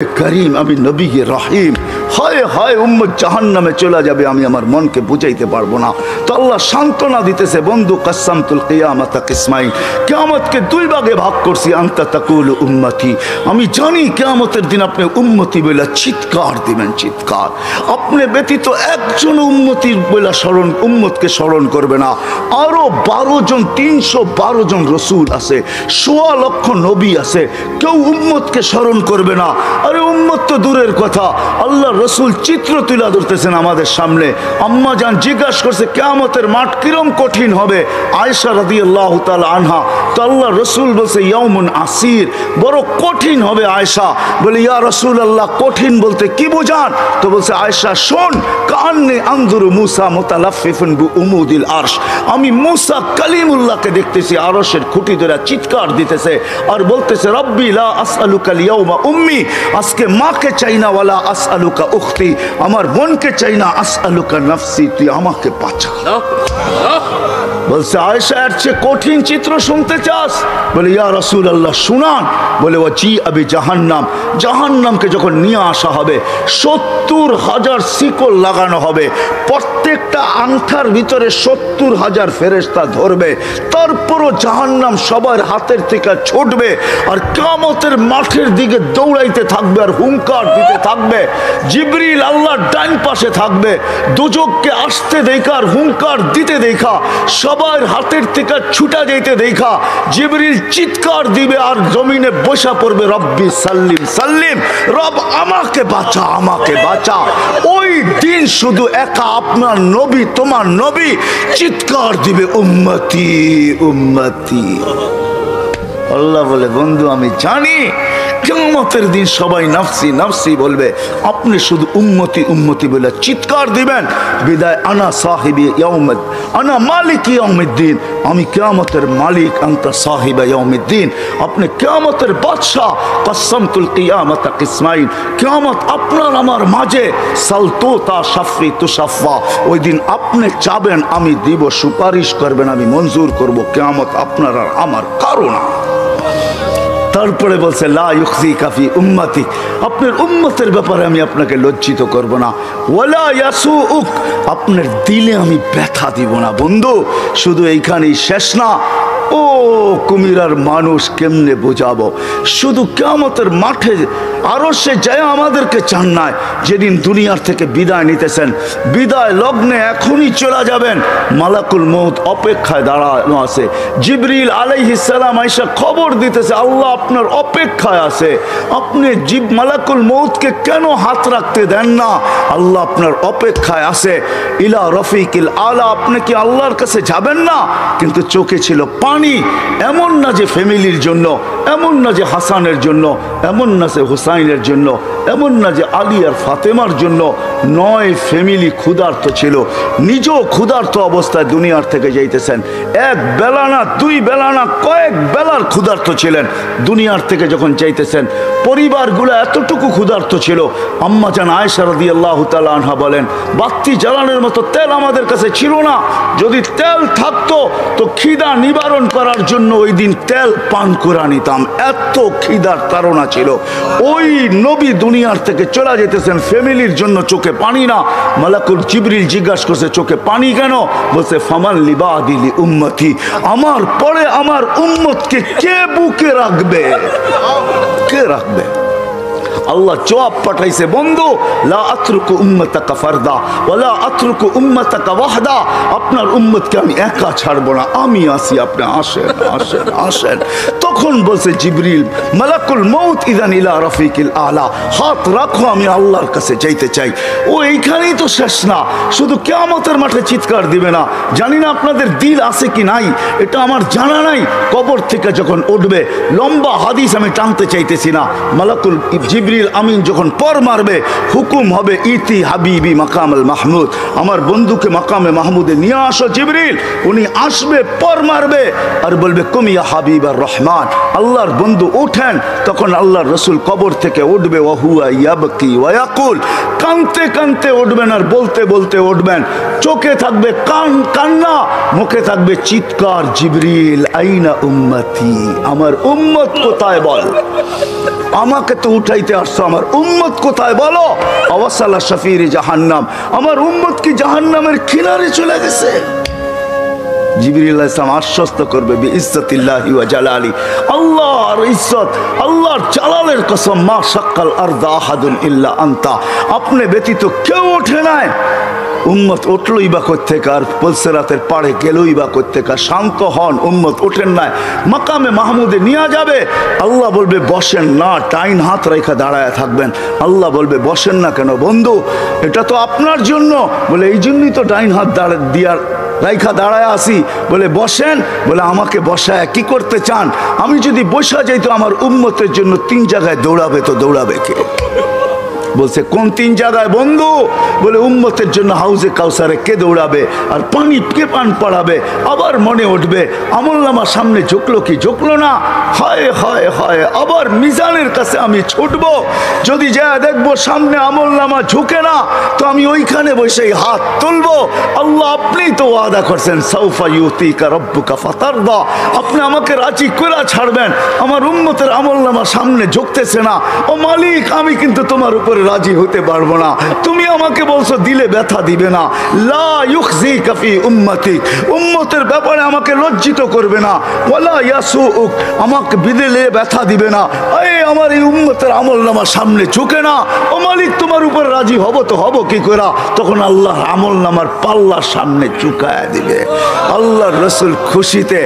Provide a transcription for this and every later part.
करीम अभी नबी रहीम हाय हाय उम्मत जहन्नामे चला जाबे आमी आमार मन के बुझाइते पारबो ना। तो अल्लाह शांतना दितेছে बंधु कस्सामतुल कियामत किस्माइन कियामत के दुई भागे भाग करছি আনতা তাকুলু উম্মতি। আমি জানি কিয়ামতের দিন আপনি উম্মতি বলে চিৎকার দিবেন চিৎকার। আপনি ব্যতীত একজন উম্মতির বলে স্মরণ উম্মতকে স্মরণ করবে না। আরো 12 জন 312 জন রাসূল আছে, 16 লক্ষ নবী আছে, কেউ উম্মতকে স্মরণ করবে না। अरे उम्मत तो दूरेर कथा अल्लाह रसूल चित्र तुला धरतेছেন আমাদের সামনে। আম্মা জান জিজ্ঞাসা করছে কিয়ামতের মাঠ কিরম কঠিন হবে। আয়েশা রাদিয়াল্লাহু তাআলা আনহা তো আল্লাহ রসুল বলছে ইয়াউমুন আসির, বড় কঠিন হবে। আয়েশা বলে ইয়া রাসূলুল্লাহ কঠিন বলতে কি বোঝান? তো বলছে আয়েশা শোন কান্নি আনজুরু মুসা মুতালাফফিফুন বিউমুদিল আরশ, আমি মুসা কালিমুল্লাহকে দেখতেছি আরশের খুঁটি ধরে চিৎকার দিতেছে আর বলতেছে রব্বি লা আসআলুকাল ইয়াউমা উম্মি, আজকে মাকে চাই না, ওয়ালা আসআলুকা উখতি, আমার বোনকে চাই না, আসআলুকা নাফসি, তুই আমাকে বাঁচা। বলছে আয়েশা এর চেয়ে কঠিন চিত্র শুনতে চাস? বলে ইয়া রাসূলুল্লাহ শুনান। বলে ওয়াজি আবি জাহান্নাম, জাহান্নামকে যখন নিয়ে আসা হবে 70,000 শিকল লাগানো হবে, প্রত্যেকটা আংটার ভিতরে 70,000 ফেরেশতা ধরবে, তারপরও জাহান্নাম সবার হাতের থেকে ছুটবে আর কিয়ামতের মাঠের দিকে দৌড়াইতে থাকবে আর হুঙ্কার দিতে থাকবে। জিবরিল আল্লাহর ডান পাশে থাকবে, দুজককে আসতে দেখা আর হুঙ্কার দিতে দেখা, সবার হাতের থেকে ছুটা যেতে দেখা জিবরিল চিৎকার দিবে আর জমিনে বসা পড়বে রব্বি সাল্লিম সাল্লিম, রব আমাকে বাঁচা আমাকে বাঁচা। ওই দিন শুধু একা আপনার নবী তোমার নবী চিৎকার দিবে উম্মতি উম্মতি। আল্লাহ বলে বন্ধু আমি জানি কিয়ামতের দিন সবাই নাফসি নাফসি বলবে, আপনি শুধু উম্মতি উম্মতি বলে চিৎকার দিবেন। বিদায় আনা সাহিবি ইয়াউমিদ আনা মালিক ইয়াউমিদ্দিন, আমি কিয়ামতের মালিক, আনতা সাহিবা ইয়াউমিদ্দিন, আপনি কিয়ামতের বাদশা। কসসমতুল কিয়ামত কিসমাইন, কিয়ামত আপনার আমার মাঝে, সালতুতা শাফি তুশাফা, ওই দিন আপনি চাবেন আমি দিব, সুপারিশ করবেন আমি মঞ্জুর করব, কিয়ামত আপনার আর আমার কারো না। তারপরে বলছে লা ইউখজিকা ফি উম্মতি, আপনার উম্মতের ব্যাপারে আমি আপনাকে লজ্জিত করব না। ওয়ালা ইয়াসুউক, আপনার দিলে আমি ব্যথা দিব না। বন্ধু শুধু এইখানেই শেষ না, ও কুমিরার মানুষ কেমনে বোঝাবো। শুধু কিয়ামতের মাঠে আরো সে যায় আমাদেরকে চান নাই, যেদিন দুনিয়ার থেকে বিদায় নিতেছেন, বিদায় লগ্নে এখনই চলে যাবেন, মালাকুল মউত অপেক্ষায় দাঁড়ানো আছে। জিবরিল আলাইহিস সালাম আয়েশা খবর দিতেছে আল্লাহ আপনার অপেক্ষায় আছে, আপনি মালাকুল মউতকে কেন হাত রাখতে দেন না? আল্লাহ আপনার অপেক্ষায় আছে। ইলা রফিকিল আলা, আপনি কি আল্লাহর কাছে যাবেন না? কিন্তু চোখে ছিল পানি। এমন না যে ফ্যামিলির জন্য, এমন না যে হাসানের জন্য, এমন না যে হুসাইনের জন্য, এমন না যে আলী আর ফাতেমার জন্য, নয় ফ্যামিলি ক্ষুধার্ত ছিল, নিজেও ক্ষুধার্ত অবস্থায় দুনিয়ার থেকে যাইতেছেন। এক বেলা না দুই বেলা না কয়েক বেলার ক্ষুধার্ত ছিলেন। দুনিয়ার থেকে যখন যাইতেছেন পরিবারগুলো এতটুকু ক্ষুধার্ত ছিল। আম্মা জান আয়েশা রাদিয়াল্লাহু তাআলা আনহা বলেন বাতি জ্বালানোর মতো তেল আমাদের কাছে ছিল না, যদি তেল থাকতো তো খিদা নিবারণ করার জন্য ওই দিন তেল পান করে নিতাম, এত খিদার তাড়না ছিল। ওই নবী দুনিয়ার থেকে চলে যেতেছেন, ফ্যামিলির জন্য চোখে পানি না। মালাকুল জিবরিল জিজ্ঞাসা করছে চোখে পানি কেন? বলছে ফামান লিবাদিলি উম্মতি, আমার পরে আমার উম্মতকে কে বুকে রাখবে, কে রাখবে? আল্লাহ জবাব পাঠাইছে বন্ধু লা আতরুকু উম্মাতাকা ফারদা ওয়ালা আতরুকু উম্মাতাকা ওয়াহদা, আপনার উম্মতকে আমি একা ছাড়বো না, আমি আসি, আপনি আসেন আসেন আসেন। তখন বলছে জিবরিল মালাকুল মউত ইদান ইলা রফিকিল আলা, হাত রাখো আমি আল্লাহর কাছে যাইতে চাই। ও এইখানেই তো শেষ না, শুধু কিয়ামতের মাঠে চিৎকার দিবে না। জানি না আপনাদের দিল আছে কি নাই, এটা আমার জানা নাই। কবর থেকে যখন উঠবে, লম্বা হাদিস আমি টানতে চাইতেছি না, মালাকুল জিবরিল আমিন যখন পর মারবে হুকুম হবে ইতি হাবিবি মাকামুল মাহমুদ, আমার বন্ধুকে মাকামে মাহমুদে নিয়ে আসো। জিবরিল উনি আসবে, পর মারবে আর বলবে কুম ইয়া হাবিবার রহমান, আল্লাহর বন্ধু উঠেন। তখন আল্লাহর রসুল কবর থেকে উঠবে ওয়াহুয়া ইয়াবকি ওয়া ইয়াকুল, কানতে কানতে উঠবেন আর বলতে বলতে উঠবেন। চোখে থাকবে কান্না, মুখে থাকবে চিৎকার, জিবরিল আইনা উম্মতি, আমার উম্মত কোথায় বল। আমাকে তো উঠাইতে আসছো, আমার উম্মত কোথায় বলো? আওয়াসালা শাফির জাহান্নাম, আমার উম্মত কি জাহান্নামের কিনারে চলে গেছে? জিবরিল আলাইহিস সালাম আশ্বস্ত করবে বিইজ্জাতিল্লাহি ওয়া জালালি, আল্লাহর ইজ্জত, আল্লাহর জালালের কসম, মা শাক্কাল আরদা আহাদুন ইল্লা আনতা, আপনি ব্যতীত কেউ ওঠে নাই। উম্মত উঠলই বা কোত্থেকে, আর পুলসিরাতের পাড়ে গেলই বা কোত্থেকে? শান্ত হন, উম্মত ওঠেন নাই, মাকামে মাহমুদে নিয়ে যাবে। আল্লাহ বলবে বসেন না, ডাইন হাত রেখা দাঁড়ায় থাকবেন। আল্লাহ বলবে বসেন না কেন বন্ধু? এটা তো আপনার জন্য। বলে এই জন্যই তো ডাইন হাত দিয়ার রাইখা দাঁড়ায় আসি। বলে বসেন। বলে আমাকে বসায় কি করতে চান? আমি যদি বসা যাই তো আমার উম্মতের জন্য 3 জায়গায় দৌড়াবে, তো দৌড়াবে কে? বলছে কোন 3 জায়গায় বন্ধু? বলে উম্মতের জন্য হাউজে কাউসারে কে দৌড়াবে, আর পানি কে পান পড়াবে? আবার মনে উঠবে আমলনামা সামনে ঝুঁকলো কি ঝুঁকলো না, হায় হায় হায়, আবার মিজানের কাছে আমি ছুটবো, যদি যা দেখবো সামনে আমলনামা ঝুঁকে না, তো আমি ওইখানে বসে হাত তুলবো। আল্লাহ আপনি তো ওয়াদা করছেন সাউফা ইউতিকা রাব্বুকা ফাতারদা, আপনি আমাকে রাজি করে ছাড়বেন। আমার উম্মতের আমলনামা সামনে ঝুঁকতেছে না, ও মালিক আমি কিন্তু তোমার উপরে রাজি হতে পারবো না। তুমি আমাকে বলছো দিলে ব্যথা দিবে না, লা ইউখজিকা ফি উম্মতিক, উম্মতের ব্যাপারে আমাকে লজ্জিত করবে না, ওয়ালা ইয়াসুউক, আমাকে বিদেলে ব্যথা দিবে না। এই আমার এই উম্মতের আমলনামা সামনে ঝুঁকে না, ও মালিক তোমার উপর রাজি হব তো হব কি করে? তখন আল্লাহর আমলনামার পাল্লার সামনে ঝুঁকায় দিবে। আল্লাহর রাসূল খুশিতে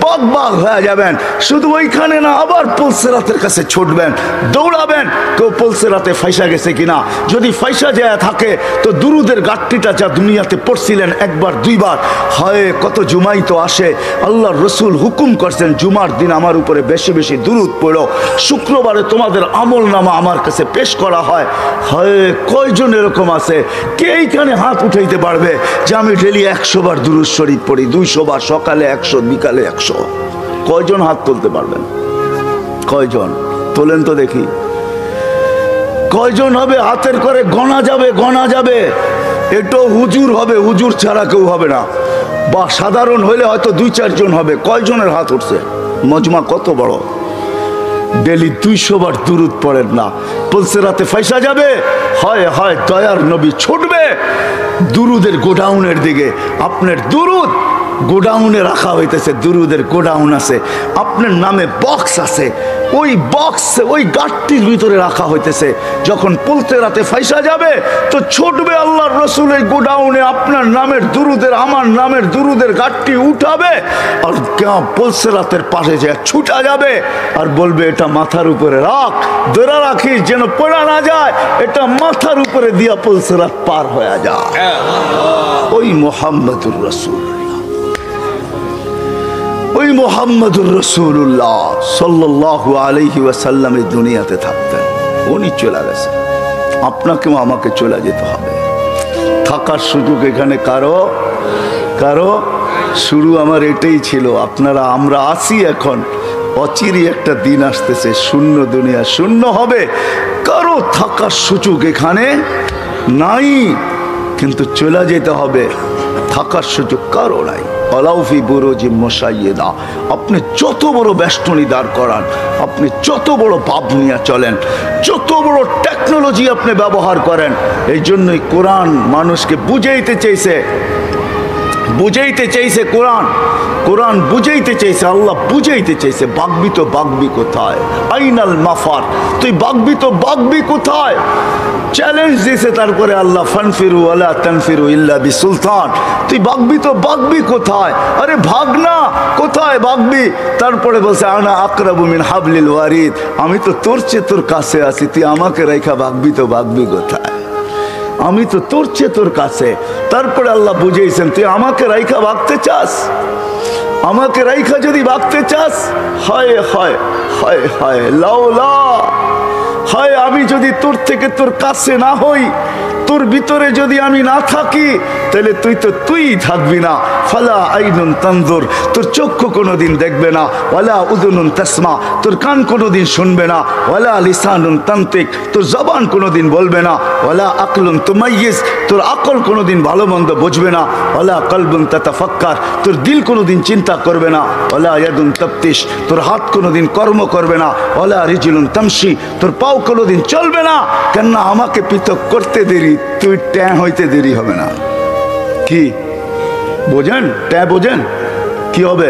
বাগ হয়ে যাবেন। শুধু ওইখানে না, আবার পুলসিরাতের কাছে ছুটবেন, দৌড়াবেন, কেউ পুলসিরাতে ফাইসা গেছে কিনা। যদি ফাইসা যায় থাকে তো দুরুদের গাট্টিটা যা দুনিয়াতে পড়ছিলেন একবার 2 বার, হয় কত জুমাই তো আসে। আল্লাহর রাসূল হুকুম করছেন জুমার দিন আমার উপরে বেশি বেশি দুরুদ পড়ো, শুক্রবারে তোমাদের আমলনামা আমার কাছে পেশ করা হয়। হয় কয়জন এরকম আছে? কে এইখানে হাত উঠাইতে পারবে যে আমি ডেলি 100 বার দুরুদ শরীফ পড়ি, 200 বার, সকালে 100, বিকালে 100? কয়জন হাত তুলতে পারবেন? কয়জন তোলেন তো দেখি? কয়জন হবে? হাতের করে গণা যাবে, গণা যাবে। এটো হুজুর হবে, হুজুর ছাড়া কেউ হবে না, বা সাধারণ হইলে হয়তো 2-4 জন হবে। কয়জনের হাত উঠছে? মজমা কত বড়? ডেলি 200 বার দুরুদ পড়েন না, পুলসিরাতে ফাইসা যাবে। হয় হয় দয়ার নবী ছুটবে দুরুদের গোডাউনের দিকে। আপনার দুরুদ গোডাউনে রাখা হইতেছে, দুরুদের গোডাউন আছে, আপনার নামে বক্স আছে, ওই বক্স ওই গাটটির ভিতরে রাখা হইতেছে। যখন পুলসিরাতে ফাইসা যাবে তো ছুটবে আল্লাহর রাসূল এই গোডাউনে, আপনার নামের দুরুদের, আমার নামের দুরুদের গাটটি উঠাবে, আর পুলসিরাতের পাশে যে ছুটা যাবে আর বলবে এটা মাথার উপরে রাখ, ধরে রাখিস যেন পড়া না যায়, এটা মাথার উপরে দিয়া পুলসিরাত পার হয়ে যায়। ওই মুহাম্মদুর রাসূল, ওই মুহাম্মদুর রাসূলুল্লাহ সাল্লাল্লাহু আলাইহি ওয়াসাল্লাম এই দুনিয়াতে থাকতেন। উনি চলে গেছে, আপনাকেও আমাকে চলে যেতে হবে। থাকার সুযোগ এখানে কারো কারো শুরু আমার এটাই ছিল। আপনারা আমরা আসি এখন, অচিরে একটা দিন আসতেছে শূন্য দুনিয়া শূন্য হবে, কারো থাকার সুযোগ এখানে নাই, কিন্তু চলে যেতে হবে, থাকার সুযোগ কারো নাই। আলাউফি বুরুজি মুশাইয়্যিদা, আপনি যত বড় বেষ্টনী দাঁড় করান, আপনি যত বড় ভাব নিয়ে চলেন, যত বড় টেকনোলজি আপনি ব্যবহার করেন, এই জন্যই কোরআন মানুষকে বুঝাইতে চাইছে, বুঝাইতে চাইছে কোরআন, কোরআন বুঝাইতে চাইছে, আল্লাহ বুঝাইতে চাইছে। বাগবি তো বাগবি কোথায়? আইনাল মাফার, তুই বাগবি তো বাগবি কোথায়? চ্যালেঞ্জ দিয়েছে তারপরে আল্লাহ, ফানফিরু ওয়ালা তানফিরু ইল্লা বিসুলতান, তুই বাগবি তো বাগবি কোথায়? আরে ভাগ না, কোথায় বাগবি? তারপরে বলছে আনা আকরাবু মিন হাবলিল ওয়ারিদ, আমি তো তোর চেয়ে তোর কাছে আছি, তুই আমাকে রেখা বাগবি তো বাগবি কোথায়? আমি তো তোর চেয়ে তোর কাছে। তারপরে আল্লাহ বুঝেছেন তুই আমাকে রাইখা ভাগতে চাস, আমাকে রাইখা যদি ভাগতে চাস, হায় হায় হায় হায় লাউলা, হায় আমি যদি তোর থেকে তোর কাছে না হই, তোর তোর ভিতরে যদি আমি না থাকি তাহলে তুই থাকবি না। ফালা আইনুন তানজুর, তোর চক্ষু কোনোদিন দেখবে না। ওয়ালা উযুনুন তাসমা, তোর কান কোনোদিন শুনবে না। ওয়ালা লিসানুন তানতিক, তোর জবান কোনোদিন বলবে না। ওয়ালা আকলুন তুমাইয়িজ, তোর আকল কোনোদিন ভালো মন্দ বুঝবে না। ওয়ালা কলবুন তাতাফাক্কার, তোর দিল কোনোদিন চিন্তা করবে না। ওয়ালা ইয়াদুন তাফতিশ, তোর হাত কোনোদিন কর্ম করবে না। ওয়ালা রিজলুন তামশি, তোর পাও কোনোদিন চলবে না। কেননা আমাকে পৃথক করতে দেরি, তুই ট্যাঁ হইতে দেরি হবে না। কি বোঝেন? ট্যাঁ বোঝেন কি হবে?